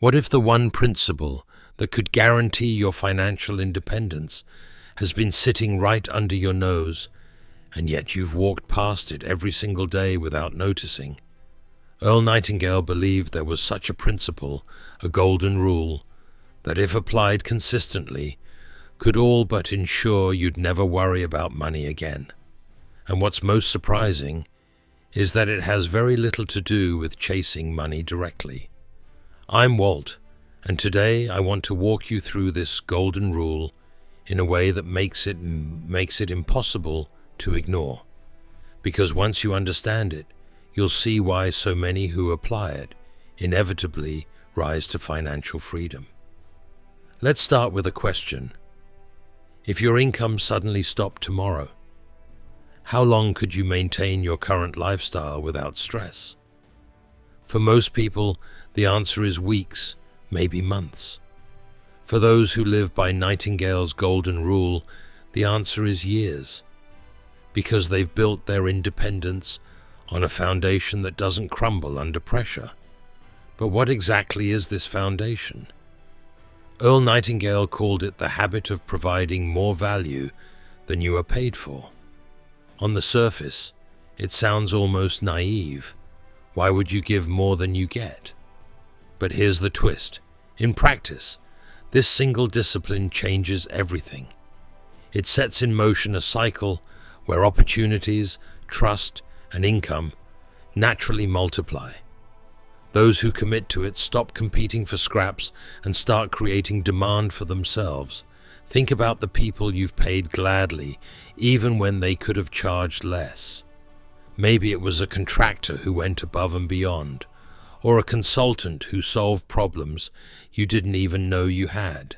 What if the one principle that could guarantee your financial independence has been sitting right under your nose, and yet you've walked past it every single day without noticing? Earl Nightingale believed there was such a principle, a golden rule, that if applied consistently, could all but ensure you'd never worry about money again. And what's most surprising is that it has very little to do with chasing money directly. I'm Walt, and today I want to walk you through this golden rule in a way that makes it impossible to ignore. Because once you understand it, you'll see why so many who apply it inevitably rise to financial freedom. Let's start with a question. If your income suddenly stopped tomorrow, how long could you maintain your current lifestyle without stress? For most people, the answer is weeks, maybe months. For those who live by Nightingale's golden rule, the answer is years, because they've built their independence on a foundation that doesn't crumble under pressure. But what exactly is this foundation? Earl Nightingale called it the habit of providing more value than you are paid for. On the surface, it sounds almost naive. Why would you give more than you get? But here's the twist. In practice, this single discipline changes everything. It sets in motion a cycle where opportunities, trust, and income naturally multiply. Those who commit to it stop competing for scraps and start creating demand for themselves. Think about the people you've paid gladly, even when they could have charged less. Maybe it was a contractor who went above and beyond, or a consultant who solved problems you didn't even know you had.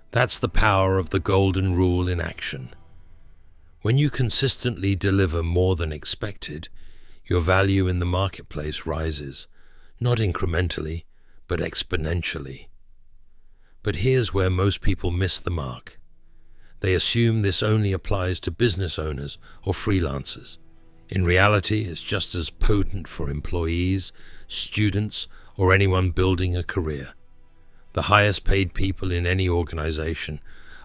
That's the power of the golden rule in action. When you consistently deliver more than expected, your value in the marketplace rises, not incrementally, but exponentially. But here's where most people miss the mark. They assume this only applies to business owners or freelancers. In reality, it's just as potent for employees, students, or anyone building a career. The highest paid people in any organization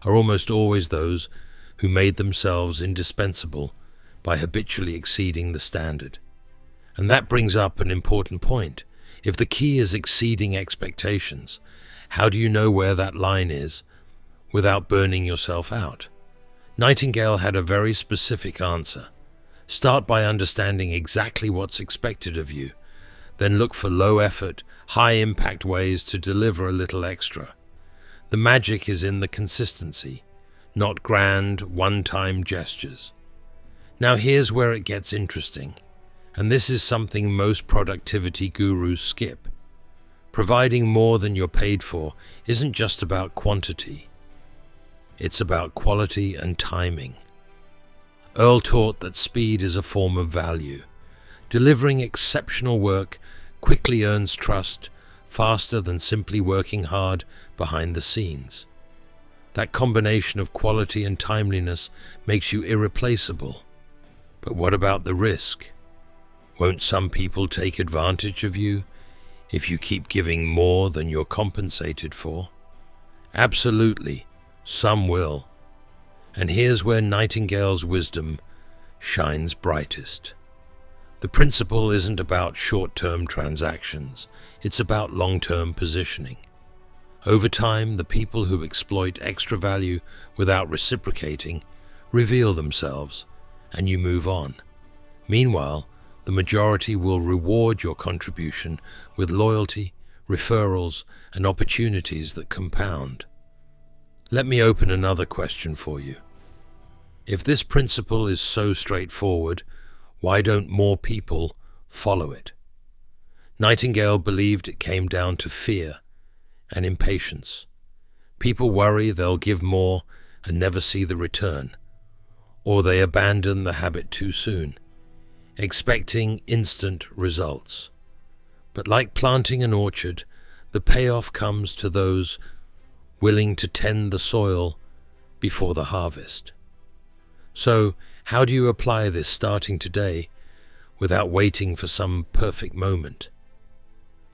are almost always those who made themselves indispensable by habitually exceeding the standard. And that brings up an important point. If the key is exceeding expectations, how do you know where that line is without burning yourself out? Nightingale had a very specific answer. Start by understanding exactly what's expected of you, then look for low-effort, high-impact ways to deliver a little extra. The magic is in the consistency, not grand, one-time gestures. Now here's where it gets interesting, and this is something most productivity gurus skip. Providing more than you're paid for isn't just about quantity. It's about quality and timing. Earl taught that speed is a form of value. Delivering exceptional work quickly earns trust faster than simply working hard behind the scenes. That combination of quality and timeliness makes you irreplaceable. But what about the risk? Won't some people take advantage of you if you keep giving more than you're compensated for? Absolutely, some will. And here's where Nightingale's wisdom shines brightest. The principle isn't about short-term transactions, it's about long-term positioning. Over time, the people who exploit extra value without reciprocating reveal themselves, and you move on. Meanwhile, the majority will reward your contribution with loyalty, referrals, and opportunities that compound. Let me open another question for you. If this principle is so straightforward, why don't more people follow it? Nightingale believed it came down to fear and impatience. People worry they'll give more and never see the return, or they abandon the habit too soon, expecting instant results. But like planting an orchard, the payoff comes to those willing to tend the soil before the harvest. So, how do you apply this starting today without waiting for some perfect moment?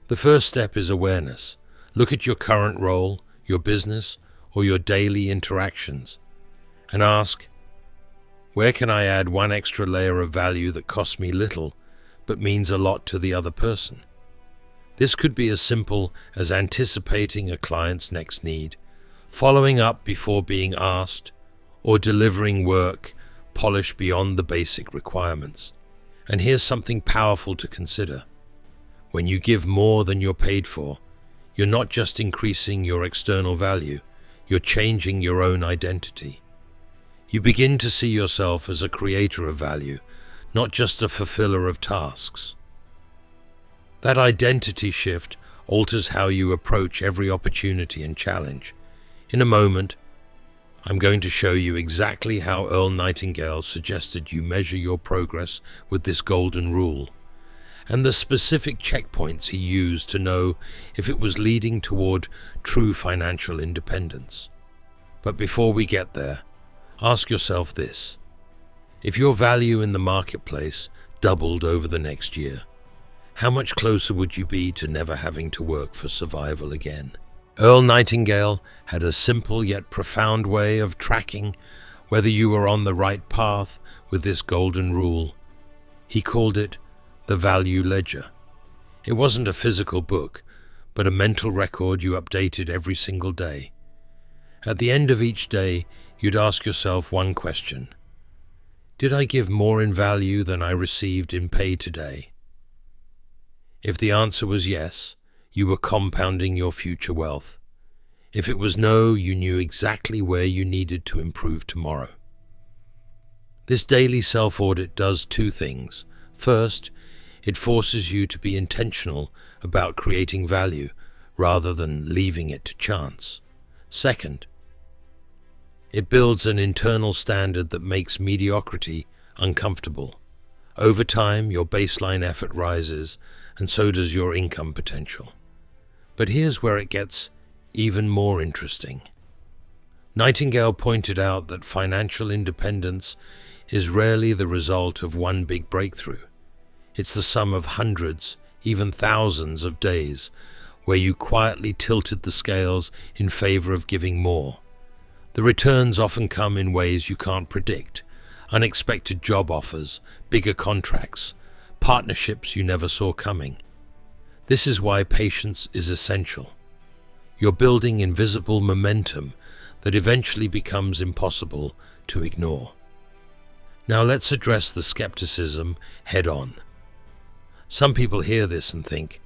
The first step is awareness. Look at your current role, your business, or your daily interactions, and ask, where can I add one extra layer of value that costs me little, but means a lot to the other person? This could be as simple as anticipating a client's next need, following up before being asked, or delivering work polished beyond the basic requirements. And here's something powerful to consider. When you give more than you're paid for, you're not just increasing your external value, you're changing your own identity. You begin to see yourself as a creator of value, not just a fulfiller of tasks. That identity shift alters how you approach every opportunity and challenge. In a moment, I'm going to show you exactly how Earl Nightingale suggested you measure your progress with this golden rule, and the specific checkpoints he used to know if it was leading toward true financial independence. But before we get there, ask yourself this. If your value in the marketplace doubled over the next year, how much closer would you be to never having to work for survival again? Earl Nightingale had a simple yet profound way of tracking whether you were on the right path with this golden rule. He called it the value ledger. It wasn't a physical book, but a mental record you updated every single day. At the end of each day, you'd ask yourself one question. Did I give more in value than I received in pay today? If the answer was yes, you were compounding your future wealth. If it was no, you knew exactly where you needed to improve tomorrow. This daily self-audit does two things. First, it forces you to be intentional about creating value rather than leaving it to chance. Second, it builds an internal standard that makes mediocrity uncomfortable. Over time, your baseline effort rises, and so does your income potential. But here's where it gets even more interesting. Nightingale pointed out that financial independence is rarely the result of one big breakthrough. It's the sum of hundreds, even thousands of days where you quietly tilted the scales in favor of giving more. The returns often come in ways you can't predict. Unexpected job offers, bigger contracts, partnerships you never saw coming. This is why patience is essential. You're building invisible momentum that eventually becomes impossible to ignore. Now let's address the skepticism head on. Some people hear this and think,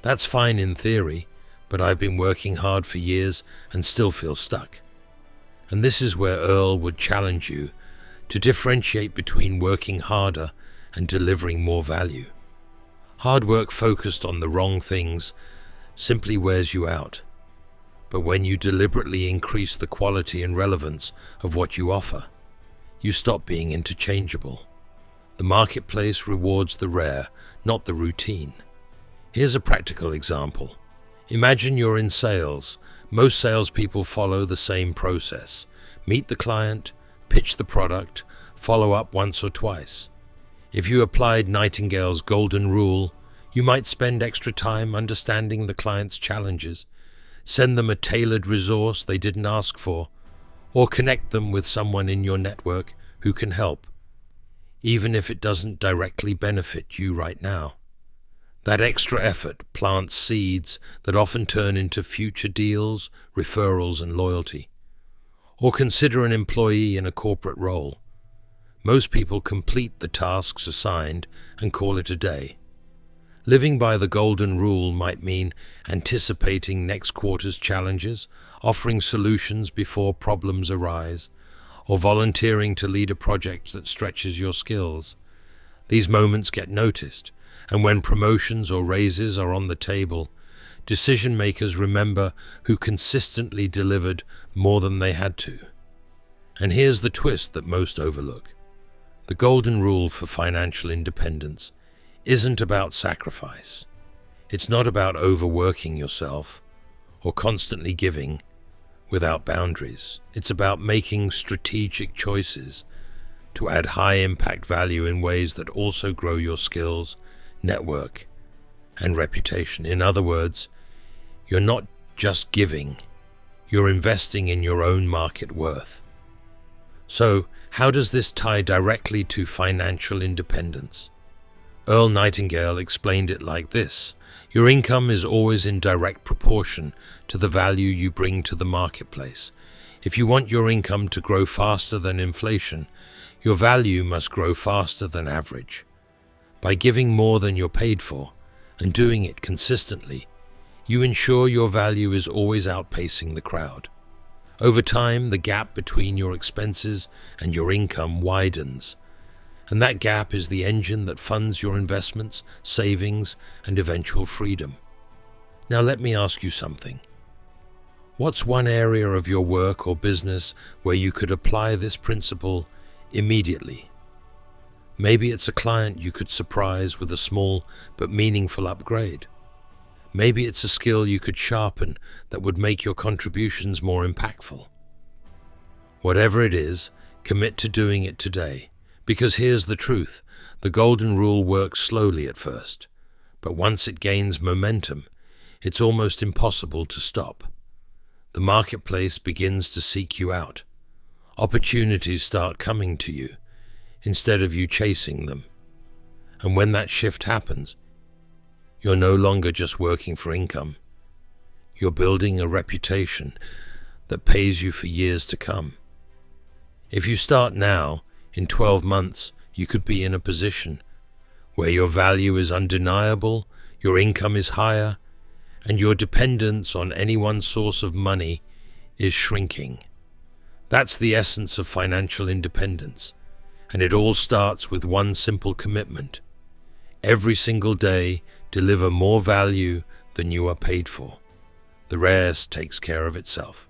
that's fine in theory, but I've been working hard for years and still feel stuck. And this is where Earl would challenge you to differentiate between working harder and delivering more value. Hard work focused on the wrong things simply wears you out. But when you deliberately increase the quality and relevance of what you offer, you stop being interchangeable. The marketplace rewards the rare, not the routine. Here's a practical example. Imagine you're in sales. Most salespeople follow the same process. Meet the client, pitch the product, follow up once or twice. If you applied Nightingale's golden rule, you might spend extra time understanding the client's challenges, send them a tailored resource they didn't ask for, or connect them with someone in your network who can help, even if it doesn't directly benefit you right now. That extra effort plants seeds that often turn into future deals, referrals, and loyalty. Or consider an employee in a corporate role. Most people complete the tasks assigned and call it a day. Living by the golden rule might mean anticipating next quarter's challenges, offering solutions before problems arise, or volunteering to lead a project that stretches your skills. These moments get noticed, and when promotions or raises are on the table, decision makers remember who consistently delivered more than they had to. And here's the twist that most overlook. The golden rule for financial independence isn't about sacrifice. It's not about overworking yourself or constantly giving without boundaries. It's about making strategic choices to add high-impact value in ways that also grow your skills, network, and reputation. In other words, you're not just giving. You're investing in your own market worth. So, how does this tie directly to financial independence? Earl Nightingale explained it like this: your income is always in direct proportion to the value you bring to the marketplace. If you want your income to grow faster than inflation, your value must grow faster than average. By giving more than you're paid for, and doing it consistently, you ensure your value is always outpacing the crowd. Over time, the gap between your expenses and your income widens, and that gap is the engine that funds your investments, savings, and eventual freedom. Now let me ask you something. What's one area of your work or business where you could apply this principle immediately? Maybe it's a client you could surprise with a small but meaningful upgrade. Maybe it's a skill you could sharpen that would make your contributions more impactful. Whatever it is, commit to doing it today, because here's the truth: the golden rule works slowly at first, but once it gains momentum, it's almost impossible to stop. The marketplace begins to seek you out. Opportunities start coming to you instead of you chasing them. And when that shift happens, you're no longer just working for income. You're building a reputation that pays you for years to come. If you start now, in 12 months, you could be in a position where your value is undeniable, your income is higher, and your dependence on any one source of money is shrinking. That's the essence of financial independence, and it all starts with one simple commitment. Every single day, deliver more value than you are paid for. The rest takes care of itself.